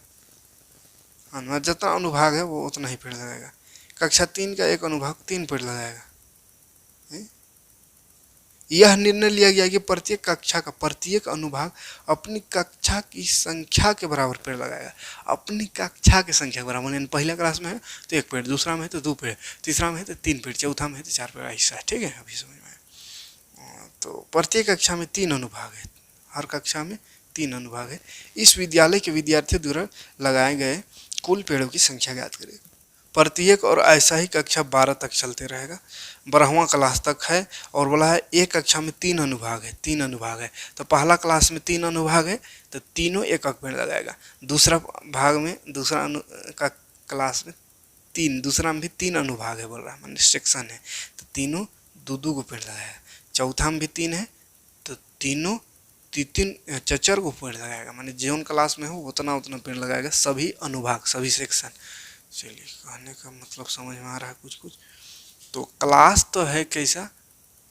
Speaker 1: जितना अनुभाग है वो उतना ही पेड़ लगाएगा। कक्षा तीन का एक अनुभाग तीन पेड़ लगाएगा। यह निर्णय लिया गया कि प्रत्येक कक्षा का प्रत्येक अनुभाग अपनी कक्षा की संख्या के बराबर पेड़ लगाएगा। अपनी कक्षा की संख्या के बराबर, पहला क्लास में है तो एक पेड़, दूसरा में है तो दो पेड़, तीसरा में है तो तीन पेड़, चौथा में है तो चार पेड़, ऐसा है। ठीक है, अभी समझ में। तो प्रत्येक कक्षा में तीन अनुभाग है, हर कक्षा में तीन अनुभाग है। इस विद्यालय के विद्यार्थियों द्वारा लगाए गए कुल पेड़ों की संख्या ज्ञात करें। प्रत्येक और ऐसा ही कक्षा 12 तक चलते रहेगा। 12वां क्लास तक है और बोला है एक कक्षा में तीन अनुभाग है, तीन अनुभाग है। तो पहला क्लास में तीन अनुभाग है तो तीनों एक पेड़ लगाएगा। दूसरा भाग में का क्लास में तीन, दूसरा में भी तीन अनुभाग है बोल रहा है, मान सेक्शन है, तो तीनों दो दो को पेड़ लगाएगा। चौथा में भी तीन है तो तीनों तीन चचर को पेड़ लगाएगा। माने जोन क्लास में हो उतना उतना पेड़ लगाएगा, सभी अनुभाग, सभी सेक्शन। चलिए, कहने का मतलब समझ में आ रहा है कुछ कुछ। तो क्लास तो है कैसा,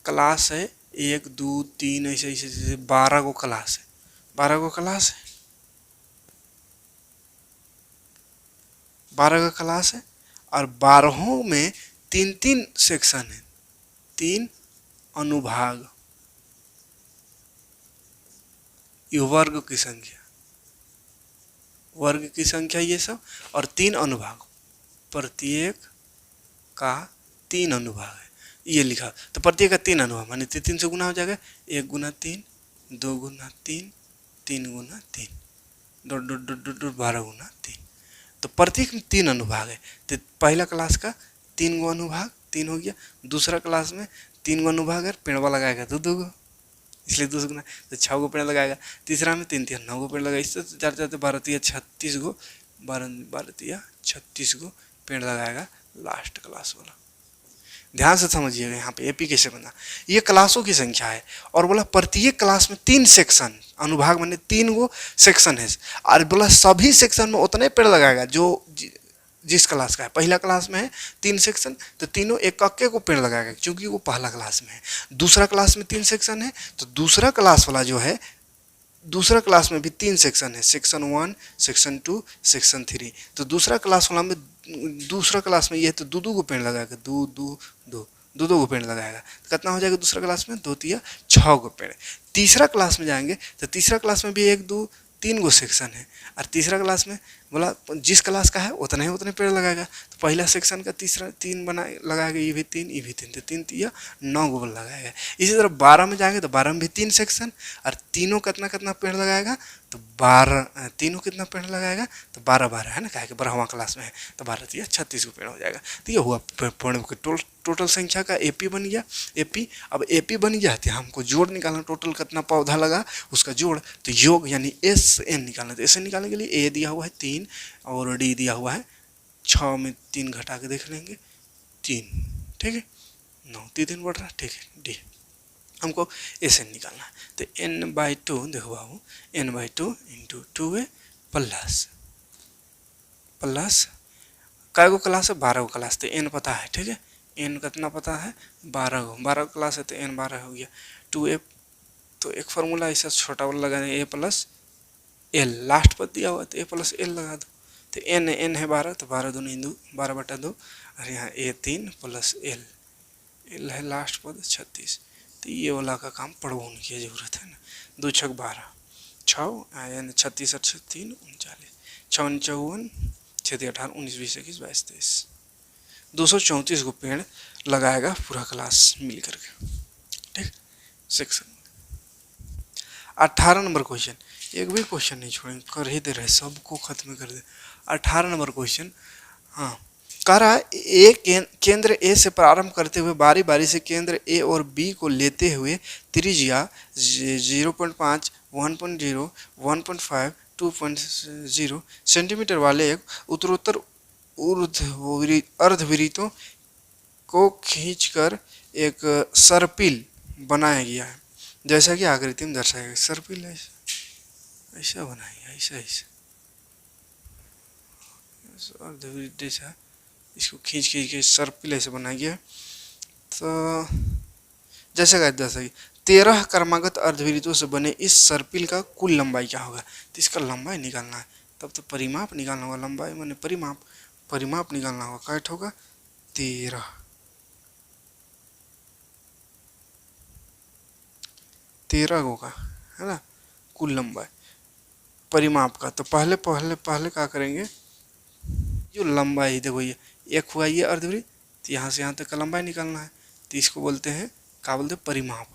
Speaker 1: क्लास है 1 2 3 ऐसे ऐसे जैसे 12 को क्लास है, 12 को क्लास है, 12 का क्लास है। और 12 में तीन तीन सेक्शन है, तीन अनुभाग, ये वर्ग की संख्या, वर्ग की संख्या ये सब, और तीन अनुभाग, प्रत्येक का तीन अनुभाग है, ये लिखा। तो प्रत्येक का तीन अनुभाग माने तीन से गुना हो जाएगा, 1 गुना 3, 2 गुना 3, 3 गुना 3, dot dot dot dot dot 12 गुना 3। तो प्रत्येक में तीन अनुभाग है। तो पहला क्लास का 3 गो अनुभाग, 3 हो गया। दूसरा क्लास में 3 गो अनुभाग है, पेड़वा लगाएगा तो 2 गो, इसलिए 2 गुना तो 6 गो पेड़ लगाएगा। तीसरा में 3 3 9 गो पेड़ लगाएगा। इससे चार चार 12 3 36 गो, 12 3 36 गो पेड़ लगाएगा लास्ट क्लास वाला। ध्यान से समझिएगा, यहाँ पे एपी कैसे बना, ये क्लासों की संख्या है। और बोला प्रत्येक क्लास में 3 सेक्शन, अनुभाग माने 3 गो सेक्शन है। और बोला सभी सेक्शन में उतने पेड़ लगाएगा जो जिस क्लास का है। पहला क्लास में है 3 सेक्शन तो तीनों एक एक को पेड़ लगाएगा क्योंकि वो पहला क्लास में है। दूसरा क्लास में 3 सेक्शन है तो दूसरा क्लास वाला जो है, दूसरा क्लास में भी 3 सेक्शन है, सेक्शन 1, सेक्शन 2, सेक्शन 3। तो दूसरा क्लास वाला में, दूसरा क्लास में ये है तो दो दो को पेड़ लगाएगा, दो दो दो दो दो को पेड़ लगाएगा। तो कितना हो जाएगा दूसरा क्लास में, 2 3 6 को पेड़। तीसरा क्लास में जाएंगे तो तीसरा क्लास में भी 1 2 3 गो सेक्शन है। और तीसरा क्लास में बोला जिस क्लास का है उतने ही उतने पेड़ लगाएगा। तो पहला सेक्शन का तीसरा 3 बना लगाएगा, ये भी 3, ये भी 3, तो 3 3 9 गो लगाएगा। इसी तरह 12 में जाएंगे तो 12 में भी 3 सेक्शन, और तीनों कितना कितना पेड़ लगाएगा तो 12, तीनों कितना पेड़ लगाएगा तो 12 12 है ना, कहे कि 12वां क्लास में है तो 12 3 36 को पेड़ हो जाएगा। तो ये हुआ पेड़ों की टोटल संख्या का एपी बन गया। एपी, अब एपी बन गया तो हमको जोड़ निकालना, टोटल कितना पौधा लगा उसका जोड़। तो योग यानी SN निकालना। तो SN निकालने के लिए A दिया हुआ है 3 और D दिया हुआ है 6 में 3 घटा के देख लेंगे 3, ठीक है, 9 3 बढ़ रहा है, ठीक है। D हमको SN निकालना है। तो n/2 देखो बाबू, n/2 इंटू 2a प्लस कै गो क्लास है, 12 गो क्लास। तो n पता है, ठीक है, n कितना पता है 12 गो, 12 क्लास है तो n 12 हो गया। 2a, तो एक फार्मूला ऐसा छोटा वाला लगा दें, a प्लस l, लास्ट पद दिया हुआ तो a प्लस l लगा दो। तो n है 12 तो 12 दूनी 2, 12/2, और यहाँ a 3 प्लस l है लास्ट पद 36। तो ये वाला का काम पढ़वाने की जरूरत है ना। 2 6 12, 6 यानी 36 और 3 39, 6 54 6 18 19 20 21 22 23, 234 को पेड़ लगाएगा पूरा क्लास मिल करके, ठीक। सेक्शन 18 नंबर क्वेश्चन, एक भी क्वेश्चन नहीं छोड़ेंगे, कर ही दे रहे, सबको खत्म कर दे। 18 नंबर क्वेश्चन, हाँ, कह रहा है ए केंद्र ए से प्रारंभ करते हुए बारी बारी से केंद्र ए और बी को लेते हुए त्रिज्या 0.5, 1.0, 1.5, 2.0 सेंटीमीटर वाले एक उत्तरोत्तर अर्धवृत्तों को खींचकर एक सर्पिल बनाया गया है, जैसा कि आकृति में दर्शाया गया। सर्पिल ऐसा ऐसा बनाया गया, ऐसा ऐसा अर्धवृत्त जैसा, इसको खींच खींच के सर्पिल ऐसे बनाया गया। तो जैसे कहते हैं 13 क्रमागत अर्धवृत्तों से बने इस सर्पिल का कुल लंबाई क्या होगा। तो इसका लंबाई निकालना है, तब तो परिमाप निकालना होगा। लंबाई माने परिमाप निकालना होगा। क्या होगा 13 होगा, है ना, कुल लंबाई परिमाप का। तो पहले पहले पहले क्या करेंगे, जो लंबाई देखो ये एक हुआ ये अर्धवृत्त, तो यहाँ से यहाँ तक का लंबाई निकालना है। तो इसको बोलते हैं, क्या बोलते हैं, परिमाप।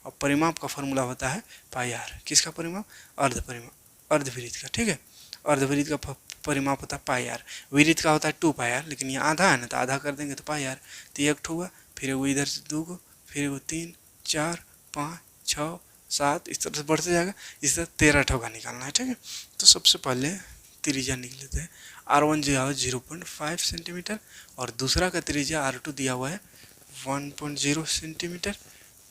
Speaker 1: और परिमाप का फॉर्मूला होता है पाई आर। किसका परिमाप, अर्धवृत्त का, ठीक है। अर्धवृत्त का परिमाप होता है पाई आर। वृत्त का होता है 2 पाई आर, लेकिन ये आधा है ना, तो आधा कर देंगे तो पाई आर। तो एक हुआ, फिर वो इधर से 2 को, फिर वो 3, 4, 5, 6, 7, इस तरह से बढ़ते जाएगा। इस तरह 13 ठोका निकालना है, ठीक है। तो सबसे पहले त्रिज्या निकल लेते हैं। R1 दिया हुआ है 0.5 सेंटीमीटर और दूसरा का त्रिज्या R2 दिया हुआ है 1.0 सेंटीमीटर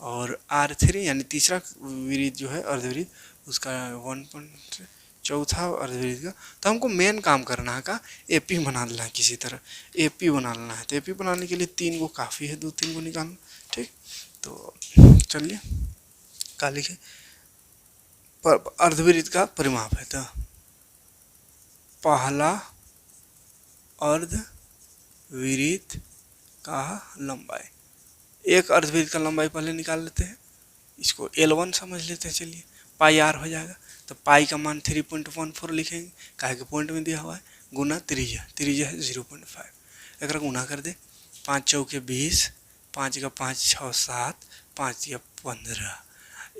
Speaker 1: और R3 यानी तीसरा वृत्त जो है अर्धवृत्त उसका 1. चौथा अर्धवृत्त का। तो हमको मेन काम करना है का एपी बना लेना है, किसी तरह एपी बना लेना है। तो एपी बनाने के लिए 3 को काफ़ी है, 2-3 को निकालना, ठीक। तो चलिए क्या लिखे, अर्धवृत्त का परिमाप है। तो पहला अर्धवृत्त का लंबाई, एक अर्धवृत्त का लंबाई पहले निकाल लेते हैं, इसको L1 समझ लेते हैं। चलिए पाई आर हो जाएगा। तो पाई का मान 3.14 लिखेंगे, काहे के पॉइंट में दिया हुआ है, गुना त्रिज्या है 0.5। एक गुना कर दे, 5 चौके 20, 5 का 5 6 7, 5 या 15,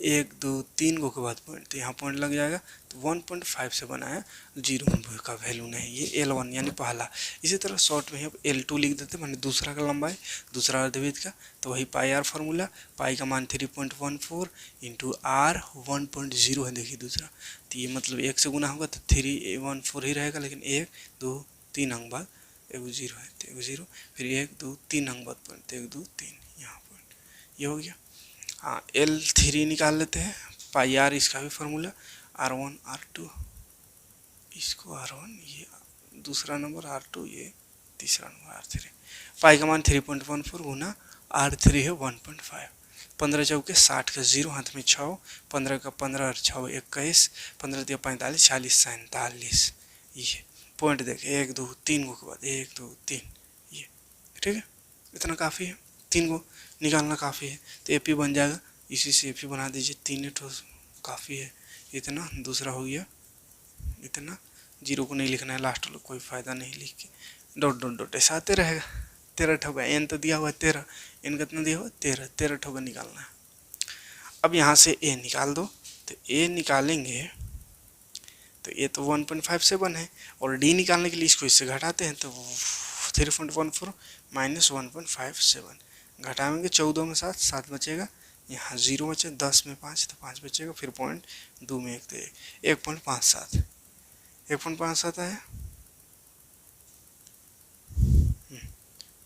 Speaker 1: 1 2 3 को के बाद पॉइंट, तो यहाँ पॉइंट लग जाएगा। तो 1.5 से बनाया, 0 का वैल्यू नहीं, ये L1 यानी पहला। इसी तरह शॉर्ट में अब L2 लिख देते, माने दूसरा का लंबाई, दूसरा अर्धवृत्त का। तो वही पाई आर फार्मूला, पाई का मान 3.14 इंटू आर 1.0 है, देखिए दूसरा। तो ये मतलब 1 से गुना होगा तो 314 ही रहेगा, लेकिन 1 2 3 अंक बाद 1 0 है, तो 1 0, फिर 1 2 3 अंक बाद पॉइंट, तो 1 2 3 यहाँ पॉइंट, ये हो गया। हाँ L3 निकाल लेते हैं, पाई आर इसका भी फार्मूला, R1 R2, इसको R1 ये दूसरा नंबर, R2 ये तीसरा नंबर, R3। पाई का मान 3.14 गुना R3 है 1.5। 15 चौके 60 का 0 हाथ में 6, 15 का 15 और 6 21, 15 दिया 45, 40 47, ये पॉइंट देखे 1 2 3 को के बाद 1 2 3, ये ठीक है। इतना काफ़ी है, 3 को निकालना काफ़ी है। तो एपी बन जाएगा, इसी से एपी बना दीजिए। 3 ठो काफ़ी है, इतना। दूसरा हो गया इतना, 0 को नहीं लिखना है लास्ट वाला, कोई फ़ायदा नहीं लिख के, डॉट डॉट डॉट ऐसा आते रहेगा। 13 ठोका, एन तो दिया हुआ है 13, एन कितना दिया हुआ 13 ठोका निकालना है। अब यहाँ से ए निकाल दो, तो ए निकालेंगे तो ये तो 1.57 है, और डी निकालने के लिए इसको इससे घटाते हैं, तो 3.14 माइनस 1.57 घटाएंगे, 14 में 7 7 बचेगा, यहाँ 0 बचे, 10 में 5 तो 5 बचेगा, फिर पॉइंट 2 में 1 तो 1.57 1.57 आया,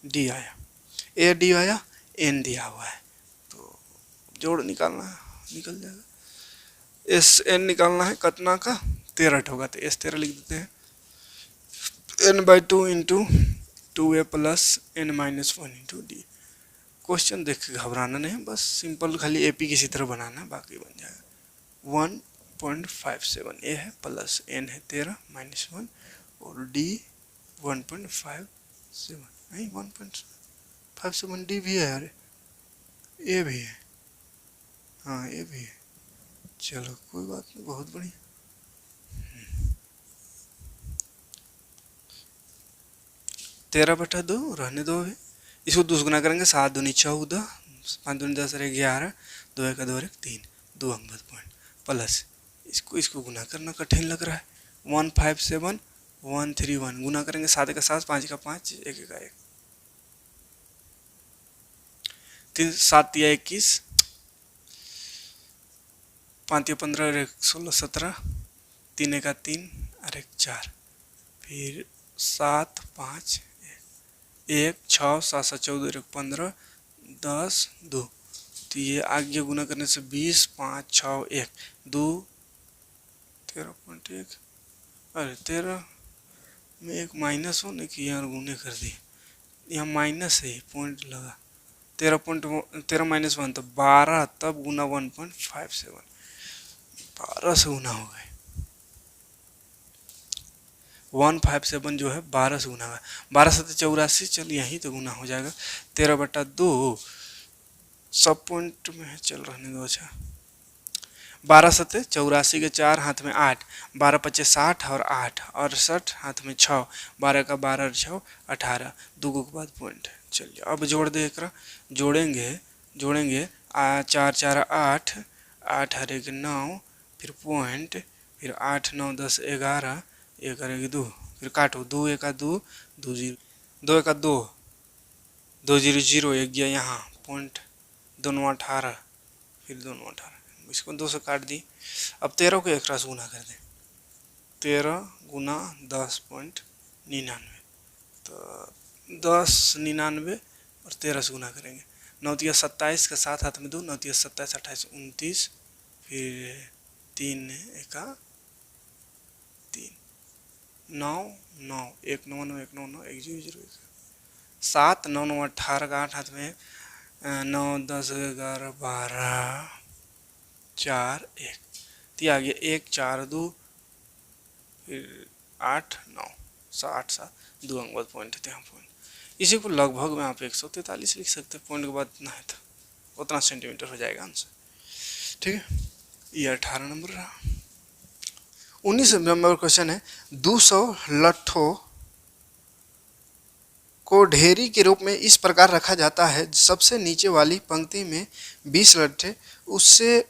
Speaker 1: डी आया, ए डी आया, एन दिया हुआ है, तो जोड़ निकालना है, निकल जाएगा। एस एन निकालना है कितना का, 13 ठोका, तो एस 13 लिख देते हैं, n/2 into 2a plus n-1 into D. Question देख के घबराना नहीं, बस सिंपल खाली एपी किसी तरह बनाना है, बाकी बन जाएगा। 1.57 ए है प्लस एन है 13 माइनस 1 और डी 1.57 नहीं 1.57 डी भी है, अरे ए भी है, हाँ ए भी है, चलो कोई बात नहीं, बहुत बढ़िया। 13/2 रहने दो अभी, इसको 2 गुना करेंगे, 7 दूनी 14, 5 दूनी 10 रहे 11, 2 1 2 1 3, 2 अंक बाद पॉइंट प्लस इसको गुना करना कठिन लग रहा है, 157 131 गुना करेंगे 7 का 7, 5 का 5, 1 का 1, 3 7 या 21, 5 या 15 और 1 16 17, 3 का 3 और 1 4, फिर 7 5 1 6 7 7 14 1 15 10 2, तो ये आगे गुना करने से 20 5 6 1 2 13.1, अरे 13 में एक माइनस होने की यार गुने कर दिए, यहाँ माइनस है पॉइंट लगा, 13 माइनस 1 तो 12, तब गुना 1.57, 12 से गुना हो गए, 157 जो है 12 से गुना हुआ, 12 7 84, चल यहीं तो गुना हो जाएगा, 13/2 सब पॉइंट में है, चल रहने दो। अच्छा 12 7 84 के 4 हाथ में 8, 12 5 60 और 8 68 हाथ में 6, 12 का 12 और 6 18, दूगो के बाद पॉइंट। चलिए अब जोड़ दे एक जोड़ेंगे 4 4 8, 8 और 1 9, फिर पॉइंट, फिर 8 9 10 11, 1 और 1 2, फिर काटो 2 1 2 2 0, 2 1 2 2 0 0, 1 गया यहाँ पॉइंट, दोनों 18, फिर दोनों 18, इसको 2 से काट दी। अब 13 को एक रास गुना कर दें, 13 गुना 10.99, तो 10.99 और 13 से गुना करेंगे, 9 तिया 27 का 7 हाथ में 2, 9 तिया 27 28 29, फिर 3 1 3 9 9 1 9 9 1 9 9 1 0 0 1, 7 9 9 18 का 8 हाथ में 9 10 11 12 4 1, तो आ गया 1 4 2, फिर 8 9 7 7 2 अंक बाद पॉइंट है, यहाँ पॉइंट, इसी को लगभग में आप 143 लिख सकते हैं, पॉइंट के बाद ना है तो उतना सेंटीमीटर हो जाएगा आंसर। ठीक है, ये 18 नंबर रहा। 19 नंबर क्वेश्चन है, 200 लट्ठों को ढेरी के रूप में इस प्रकार रखा जाता है, सबसे नीचे वाली पंक्ति में 20 लट्ठे, उससे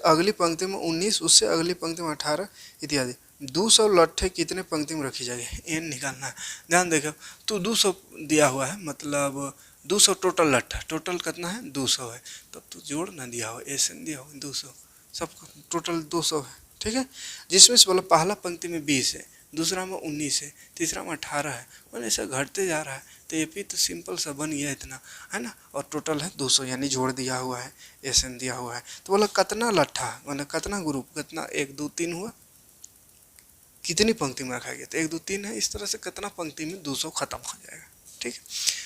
Speaker 1: अगली पंक्ति में 19, उससे अगली पंक्ति में 18 इत्यादि। 200 लट्ठे कितने पंक्ति में रखी जाएगी, एन निकालना है। ध्यान देखो, तो 200 दिया हुआ है, मतलब 200 टोटल लट्ठा, टोटल कितना है 200 है, तब तो जोड़ ना दिया हो, एस एन दिया हो 200, सब टोटल 200 है। ठीक है, जिसमें से बोला पहला पंक्ति में 20 है, दूसरा में 19 है, तीसरा में 18 है, मतलब ऐसा घटते जा रहा है, तो ये भी तो सिंपल सा बन गया इतना, है ना, और टोटल है 200, यानी जोड़ दिया हुआ है, एस एन दिया हुआ है। तो बोला कितना लट्ठा, मतलब कितना ग्रुप, कितना 1 2 3 हुआ, कितनी पंक्ति में रखा गया, तो 1 2 3 है, इस तरह से कितना पंक्ति में 200 खत्म हो जाएगा। ठीक है,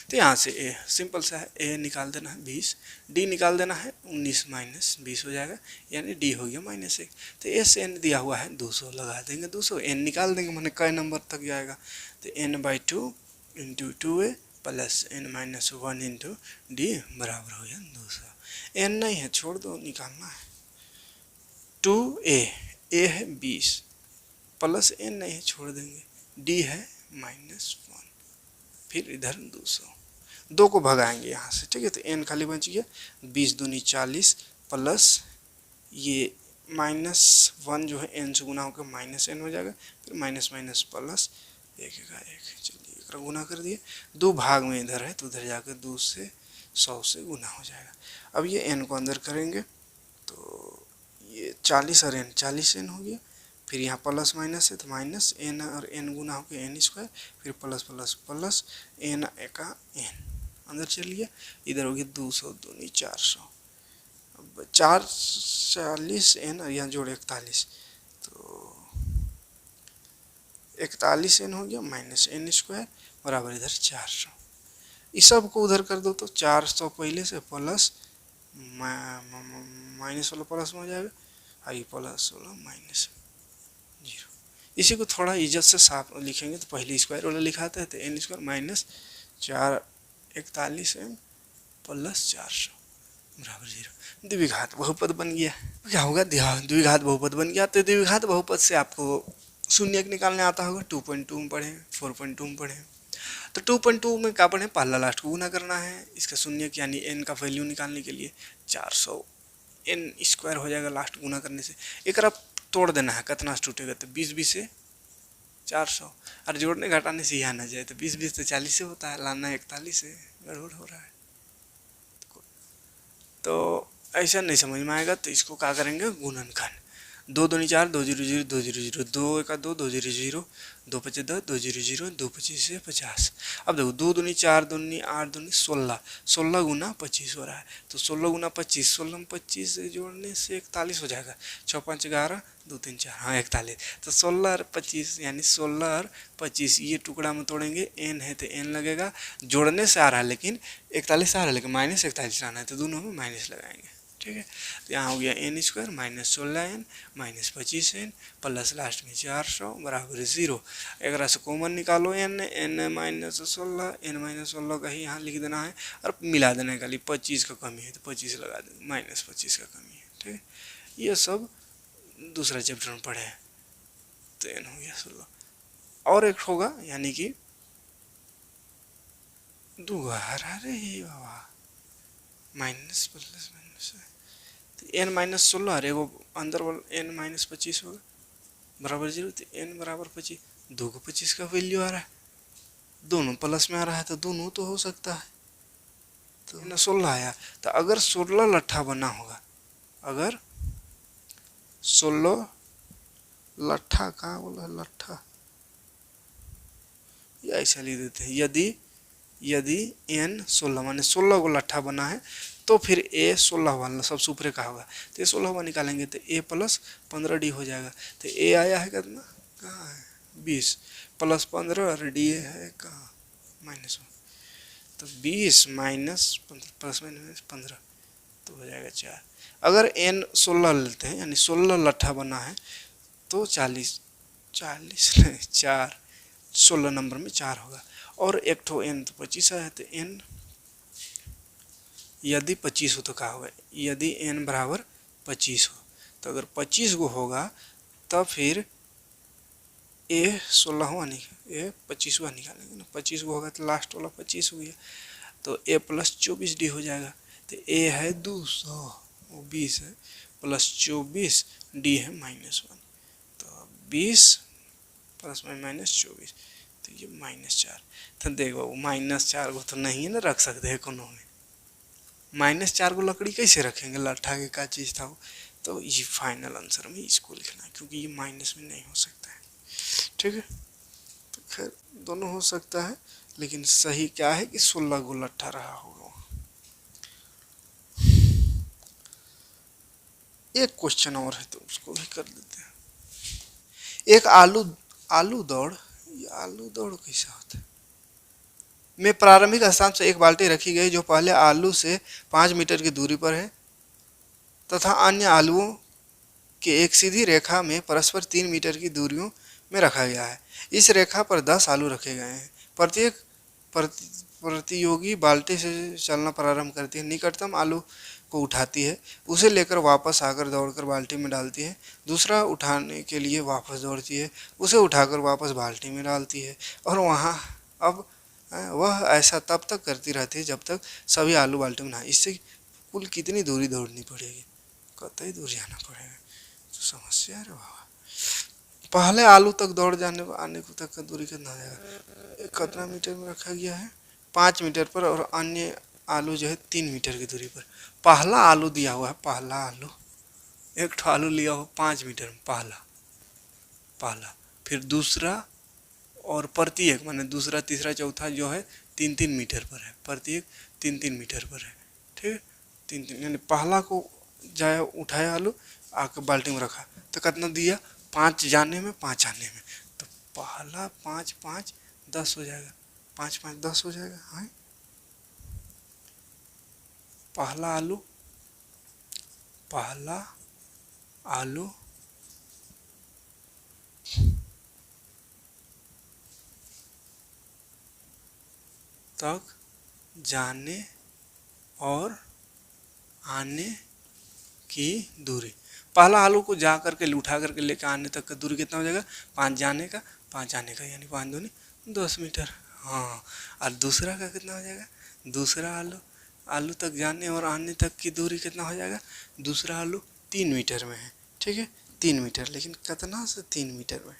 Speaker 1: तो यहाँ से ए सिंपल सा है, ए निकाल देना है 20, डी निकाल देना है 19 माइनस 20 हो जाएगा, यानी डी हो गया -1। तो एस एन दिया हुआ है 200, लगा देंगे 200, एन निकाल देंगे, मैंने कई नंबर तक जाएगा, तो n/2 into 2a plus n-1 into d बराबर हो गया 200। एन नहीं है, छोड़ दो, निकालना है 2a, ए है 20 प्लस एन नहीं है, छोड़ देंगे, डी है -1, फिर इधर 200, 2 को भगाएंगे यहाँ से। ठीक है, तो एन खाली बच गया, 20 दूनी 40 प्लस ये -1 जो है एन से गुना होकर -n हो जाएगा, फिर माइनस माइनस प्लस 1 का 1, चलिए एक गुना कर दिए, 2 भाग में इधर है तो उधर जाकर 2 से 100 से गुना हो जाएगा। अब ये एन को अंदर करेंगे तो ये 40 और एन 40 एन हो गया, फिर यहाँ प्लस माइनस है तो माइनस एन और एन गुना होकर एन स्क्वायर, फिर प्लस प्लस प्लस एन का एन अंदर चलिए, इधर हो गया 200 दूनी 400, अब 40 एन और यहाँ जोड़ 41, तो 41 एन हो गया माइनस एन स्क्वायर बराबर इधर 400। इस सब को उधर कर दो तो 400 पहले से प्लस माइनस वाला प्लस में हो जाएगा, आई प्लस वाला माइनस 0। इसी को थोड़ा इज्जत से साफ लिखेंगे तो पहले स्क्वायर वाला लिखाते हैं, तो n square minus 41 n plus 400 बराबर 0। द्विघात बहुपद बन गया, क्या होगा, द्विघात बहुपद बन गया। तो द्विघात बहुपद से आपको शून्यक निकालने आता होगा, 2.2 में पढ़े, 4.2 में पढ़े। तो 2.2 में क्या पढ़े, पहला लास्ट को गुना करना है, इसका शून्यक यानी एन का वैल्यू निकालने के लिए 400 एन स्क्वायर हो जाएगा लास्ट गुना करने से। एक तोड़ देना है, कितना टूटेगा, तो 20 20 से 400। और जोड़ने घटाने से यहाँ ना जाए तो 20 तो 40 से होता है, लाना 41 से, गड़बड़ हो रहा है। तो ऐसा नहीं समझ में आएगा तो इसको क्या करेंगे, गुणनखंड। 2 दूनी 4, 2 zero zero 2 zero zero, 2 1 2, 2 zero zero, 2 5 10, 2 zero zero, 2 25 से 50। अब देखो 2 दूनी 4 दूनी 8 दूनी 16, 16 गुना 25 हो रहा है। तो 16 गुना 25, 16 में 25 से जोड़ने से 41 हो जाएगा। 6 5 11, 2 3 4, हाँ 41। तो 16 और 25 यानी 16 और 25 ये टुकड़ा में तोड़ेंगे, n है तो n लगेगा। जोड़ने से आ रहा है लेकिन 41 आ रहा है, लेकिन माइनस 41 आना है तो दोनों में माइनस लगाएंगे। ठीक है, तो यहाँ हो गया n square minus 16n minus 25n plus last में 400 बराबर 0। एक से कॉमन निकालो n माइनस 16, n माइनस 16 का ही यहाँ लिख देना है और मिला देना है, खाली 25 का कमी है तो 25 लगा देंगे, माइनस 25 का कमी है। ठीक है, ये सब दूसरा चैप्टर में पढ़े हैं। तो n हो गया 16 और एक होगा यानी कि दोबारा रे बाबा माइनस प्लस माइनस, तो n माइनस 16 और एगो अंदर वाला n माइनस 25 होगा बराबर 0। तो n बराबर 25, 2 को 25 का वैल्यू आ रहा है, दोनों प्लस में आ रहा है तो दोनों तो हो सकता है। तो n 16 आया, तो अगर 16 लट्ठा बना होगा, अगर 16 लट्ठा, कहाँ बोला लट्ठा, या ऐसा लिख देते हैं, यदि n 16 माने 16 को लट्ठा बना है तो फिर a 16 वाला सबसे ऊपर का होगा, तो ये 16 निकालेंगे तो a प्लस 15d हो जाएगा। तो a आया है कितना, कहाँ है 20 प्लस 15 और d है कहाँ माइनस 1, तो 20 माइनस 15 प्लस माइनस 15 तो हो जाएगा 4। अगर n 16 लेते हैं यानी 16 लट्ठा बना है तो 40 नहीं 4, 16 नंबर में 4 होगा। और एक ठो n तो 25 है, तो n यदि 25 हो तो क्या होगा, यदि n बराबर 25 हो तो अगर 25 को होगा तब फिर a 16वां a 25वां निकालेंगे ना, 25 को होगा तो लास्ट वाला 25 हो गया, तो a प्लस 24d हो जाएगा। तो a है 200, वो 20 है प्लस 24, d है -1, तो 20 प्लस में -24, तो ये -4। तो देखो -4 को तो नहीं ना रख सकते हैं कोनो में, -4 को लकड़ी कैसे रखेंगे, लट्ठा के क्या चीज़ था वो। तो ये फाइनल आंसर में इसको लिखना है क्योंकि ये माइनस में नहीं हो सकता है। ठीक है, तो खैर दोनों हो सकता है लेकिन सही क्या है कि 16 को लट्ठा रहा होगा। एक क्वेश्चन और है तो उसको भी कर देते हैं। एक आलू दौड़, ये आलू दौड़ कैसा होता है, में प्रारंभिक स्थान से एक बाल्टी रखी गई जो पहले आलू से 5 मीटर की दूरी पर है तथा अन्य आलुओं के एक सीधी रेखा में परस्पर 3 मीटर की दूरियों में रखा गया है। इस रेखा पर 10 आलू रखे गए हैं। प्रत्येक प्रतियोगी बाल्टी से चलना प्रारंभ करती है, निकटतम आलू को उठाती है, उसे लेकर वापस आकर दौड़कर बाल्टी में डालती है, दूसरा उठाने के लिए वापस दौड़ती है, उसे उठाकर वापस बाल्टी में डालती है और वहाँ अब वह ऐसा तब तक करती रहती है जब तक सभी आलू बाल्टी में ना। इससे कुल कितनी दूरी दौड़नी पड़ेगी, कतई दूर जाना पड़ेगा, तो समस्या है बाबा। पहले आलू तक दौड़ जाने आने को तक का दूरी कितना हो जाएगा, कितना मीटर में रखा गया है 5 मीटर पर, और अन्य आलू जो है 3 मीटर की दूरी पर। पहला आलू दिया हुआ है, पहला आलू एक ठो आलू लिया हो 5 मीटर में, पहला फिर दूसरा, और प्रत्येक माने दूसरा तीसरा चौथा जो है 3-3 मीटर पर है, प्रत्येक 3-3 मीटर पर है। ठीक है, 3-3 यानी पहला को जाए उठाया आलू आके बाल्टी में रखा तो कितना दिया, 5 जाने में 5 आने में, तो पहला 5-5 10 हो जाएगा, 5-5 10 हो जाएगा। हाँ, पहला आलू तक जाने और आने की दूरी, पहला आलू को जा करके उठा करके लेकर आने तक का दूरी कितना हो जाएगा, 5 जाने का 5 आने का, यानी 5 दूनी 10 मीटर। हाँ, और दूसरा का कितना हो जाएगा, दूसरा आलू तक जाने और आने तक की दूरी कितना हो जाएगा, दूसरा आलू 3 मीटर में है। ठीक है, 3 मीटर, लेकिन कितना से 3 मीटर में,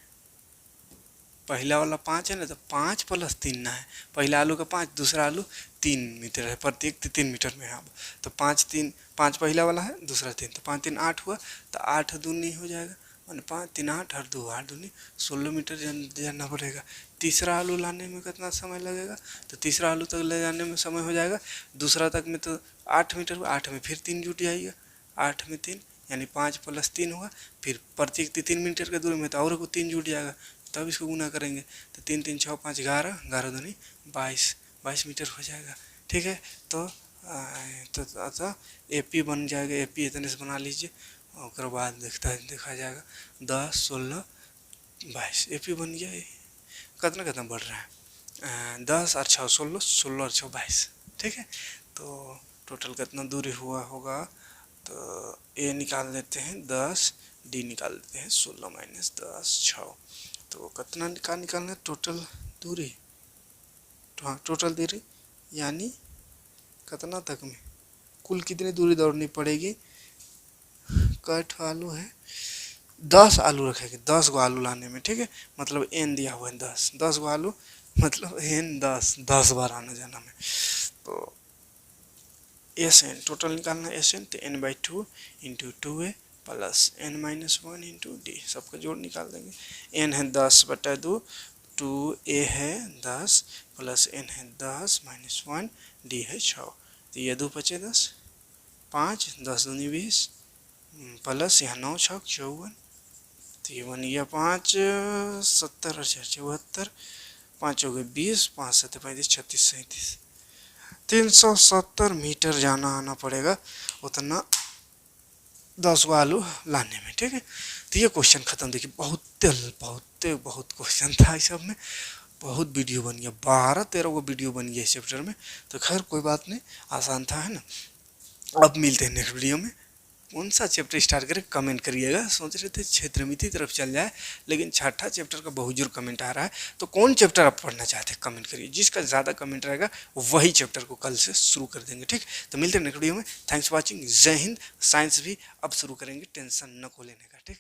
Speaker 1: पहला वाला 5 है ना, तो 5 प्लस 3 ना है, पहला आलू का 5, दूसरा आलू 3 मीटर है, प्रत्येक 3 मीटर में है। अब तो 5 पहला वाला है, दूसरा 3, तो 5 3 8 हुआ, तो 8 दूनी हो जाएगा, मैंने 5 3 8 8 दूनी 16 मीटर जाना पड़ेगा। तीसरा आलू लाने में कितना समय लगेगा, तो तीसरा आलू तक ले जाने में समय हो जाएगा, दूसरा तक में तो 8 मीटर हुआ, 8 में फिर 3 जुट जाएगा, 8 में 3 यानी 5 प्लस 3 हुआ, फिर प्रत्येक 3 मीटर के दूरी में तो और को 3 जुट जाएगा, तब इसको गुना करेंगे, तो 3 3 6 5 11, 11 दूनी 22 मीटर हो जाएगा। ठीक है, तो AP बन जाएगा, AP इतने से बना लीजिए, और बाद देखा जाएगा 10 16 22 AP बन गया। कितना कितना बढ़ रहा है, 10 और 6 16, 16 और 6 22। ठीक है, तो टोटल कितना दूरी हुआ होगा, तो A निकाल देते हैं 10, D निकाल देते हैं 16 माइनस 10 6, तो कितना निकालना है टोटल दूरी, तो हाँ टोटल दूरी यानी कितना तक में कुल कितनी दूरी दौड़नी पड़ेगी। कट आलू है, 10 आलू रखेंगे, 10 गो आलू लाने में। ठीक है, मतलब N दिया हुआ है 10 गो आलू, मतलब N 10 बार आना जाना में, तो SN टोटल निकालना है SN, तो N/2 into 2A plus N-1 into D, सबका जोड़ निकाल देंगे। N है 10/2, 2A है 10 प्लस N है 10 माइनस 1, D है 6, तो ये 2 बचे 10, 5 10 दूनी 20 प्लस यहाँ 9 6 54, तो ये बन गया 5 70 और 74, 5 हो गए 20, 5 7 35 36 37, 370 मीटर जाना आना पड़ेगा उतना 10 गो आलू लाने में। ठीक है, तो ये क्वेश्चन खत्म। देखिए बहुत क्वेश्चन था इस सब में, बहुत वीडियो बन गया, 12-13 गो वीडियो बन गया इस चैप्टर में, तो खैर कोई बात नहीं, आसान था, है ना। अब मिलते हैं नेक्स्ट वीडियो में। कौन सा चैप्टर स्टार्ट करें कमेंट करिएगा। सोच रहे थे क्षेत्रमिति तरफ चल जाए, लेकिन छठा चैप्टर का बहुत जोर कमेंट आ रहा है, तो कौन चैप्टर आप पढ़ना चाहते हैं कमेंट करिए, जिसका ज़्यादा कमेंट रहेगा वही चैप्टर को कल से शुरू कर देंगे। ठीक, तो मिलते हैं नेक्स्ट वीडियो में। थैंक्स फॉर वॉचिंग, जय हिंद। साइंस भी अब शुरू करेंगे, टेंशन न को लेने का। ठीक।